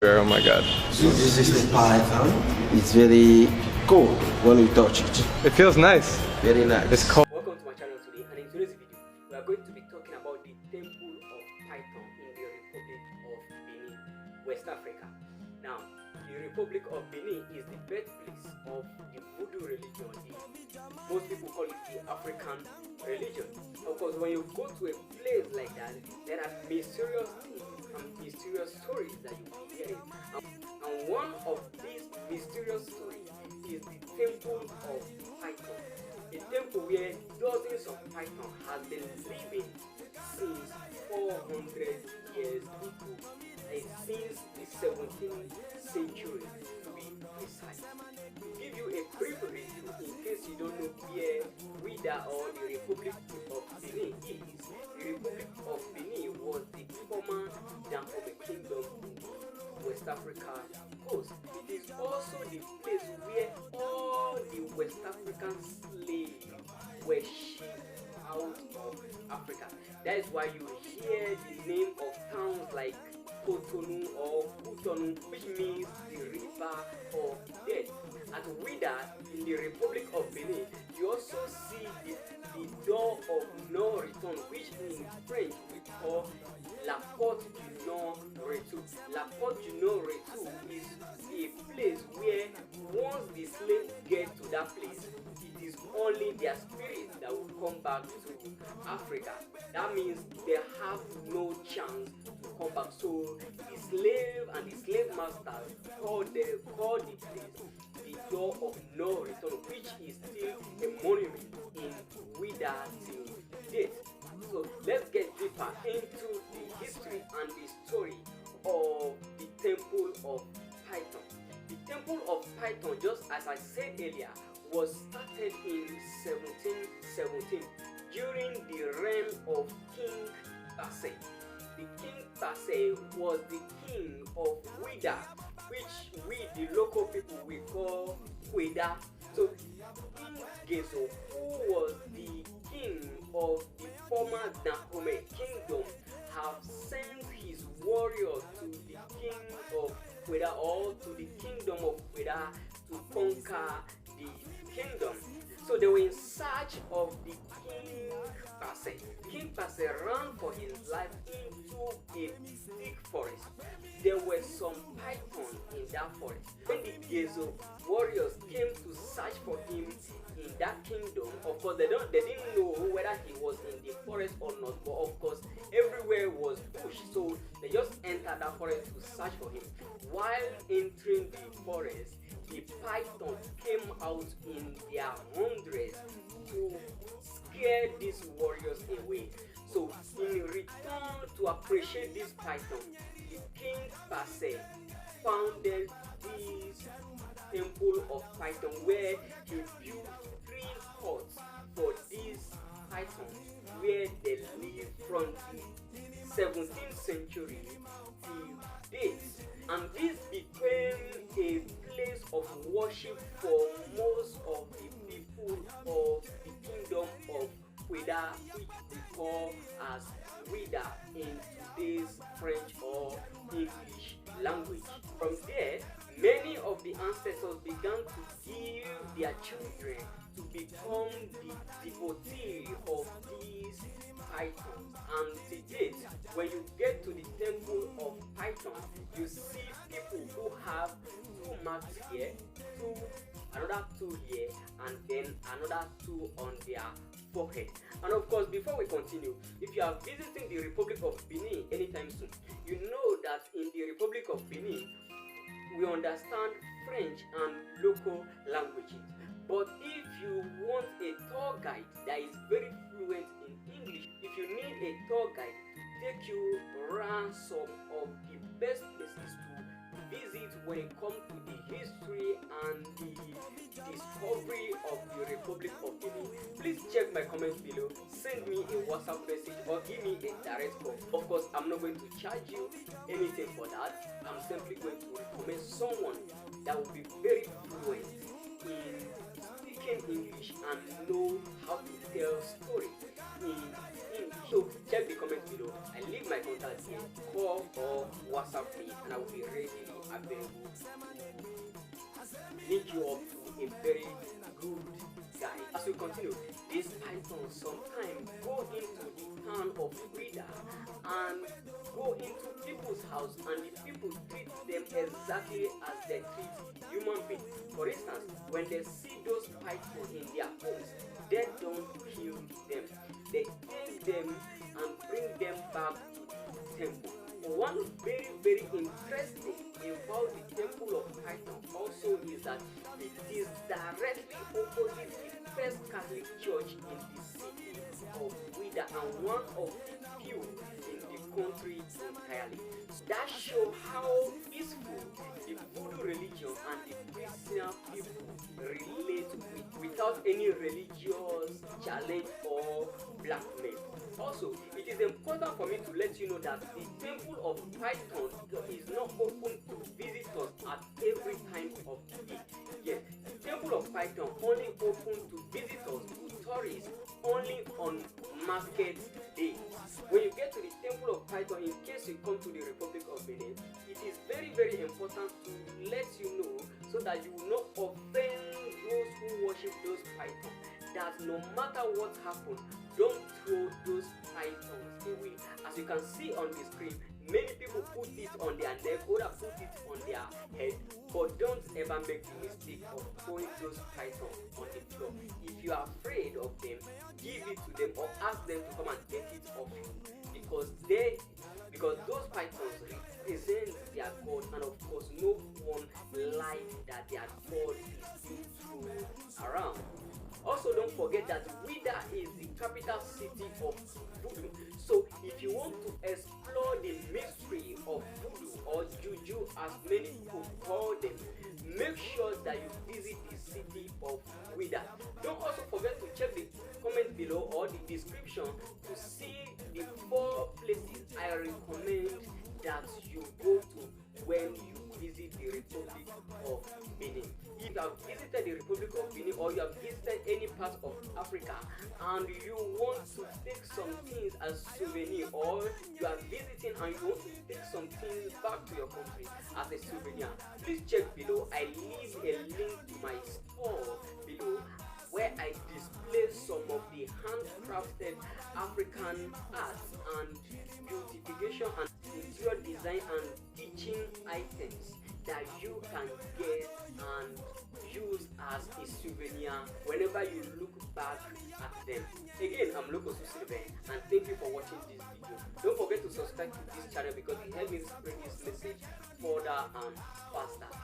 Oh my god. This is the python. It's very cool when we touch it. It feels nice. Very nice. It's cold. Welcome to my channel today, and in today's video we are going to be talking about the temple of Python in the Republic of Benin, West Africa. Now, the Republic of Benin is the birthplace of the voodoo religion. Most people call it the African religion. Of course, when you go to a place like that, there are mysterious things and mysterious stories that you will hear. And one of these mysterious stories is the temple of Python. A temple where dozens of python has been living since 400 years ago, and since the 17th century to be precise. To give you a brief review, in case you don't know where Ouidah or the Republic of Benin is, the Republic of Benin was the former Dahomey Kingdom in the West Africa coast. It is also the place where all the West African slaves were shipped out of Africa. That is why you hear the name of towns like Cotonou or Cotonou, which means the river of death. At Ouidah in the Republic of Benin, you also see the door of no return, which in French we call La Porte du Non-Retour. La Porte du Non-Retour is a place where once the slaves get to that place, it is only their spirit that will come back to Africa. That means they have no chance to come back. So the slave and the slave master call the place the door of no return, which is still a monument in Ouidah till date. So let's get deeper into the history and the story of the Temple of Python. The Temple of Python, just as I said earlier, was started in 1717 during the reign of King Basse. The King Basse was the king of Ouidah, which we the local people we call Ouidah. So King Gezo, who was the king of the former Dahomey Kingdom, have sent his warriors to the king of Ouidah, or to the kingdom of Ouidah, to conquer the kingdom. So they were in search of the King Basse. King Basse ran for his life into a thick forest. There were some pythons in that forest. When the Gezo warriors came to search for him in that kingdom, of course they didn't know whether he was in the forest or not, but of course everywhere was bush, so they just entered that forest to search for him. While entering the forest, the pythons came out in their hundreds to scare these warriors away. So in return to appreciate this python, the King Basse founded this temple of Python, where he built 3 huts for these pythons, where they lived from the 17th century till date. And this became a place of worship for most of the people of the kingdom of Ouidah, which we call as Ouidah in today's French or English language. From there, many of the ancestors began to give their children to become the devotee of these pythons. And to date, when you get to the temple of Python, you see people who have 2 marks here, another 2 here, and then another 2 on their forehead. And of course, before we continue, if you are visiting the Republic of Benin anytime soon, you know that in the Republic of Benin we understand French and local languages. But if you want a tour guide that is very fluent in English, if you need a tour guide to take you around some of the best places to visit when it comes to the history and the discovery of the Republic of Benin, please check my comments below, send me a WhatsApp message or give me a direct call. Of course, I'm not going to charge you anything for that. I'm simply going to recommend someone that will be very fluent in speaking English and know how to tell stories. So check the comments below. I leave my contact here. Call or WhatsApp me, and I will be readily available to link you up to a very good guy. As we continue, these pythons sometimes go into the town of Ouidah and go into people's house, and the people treat them exactly as they treat human beings. For instance, when they see those pythons in their homes, they don't kill them. They take them and bring them back to the temple. One very interesting about the temple of Python also is that it is directly opposite the first Catholic church in the city of Ouidah and one of the few in the country entirely. That shows how peaceful the voodoo religion and the Christian people relate without any religious challenge or blackmail. Also, it is important for me to let you know that the temple of Python is not open to visitors at every time of the day. Yes, the temple of Python only open to visitors, to tourists, only on market days. When you get to the temple of Python, in case you come to the Republic of Benin, it is very important to let you know so that you will not offend those who worship those pythons. That no matter what happens, don't throw those pythons away. As you can see on the screen, many people put it on their neck, others put it on their head, but don't ever make the mistake of throwing those pythons on the floor. If you are afraid of them, give it to them or ask them to come and take it off you, because those pythons represent their god, and of course no one likes that their god is being thrown around. Also, don't forget that Ouidah is the capital city of voodoo. So if you want to explore the mystery of voodoo or juju as many people call them, make sure that you visit the city of Ouidah. Don't also forget to check the comment below or the description to see the 4 places I recommend that you go to when you visit the Republic of Benin. If you have visited the Republic of Benin or you have visited any part of Africa and you want to take some things as souvenir, or you are visiting and you want to take some things back to your country as a souvenir, please check below. I leave a link to my store below where I display some of the handcrafted African arts and beautification and interior design and teaching items that you can get and use as a souvenir whenever you look back at them. Again, I'm Loco Silver, and thank you for watching this video. Don't forget to subscribe to this channel because it helps me spread this message further and faster.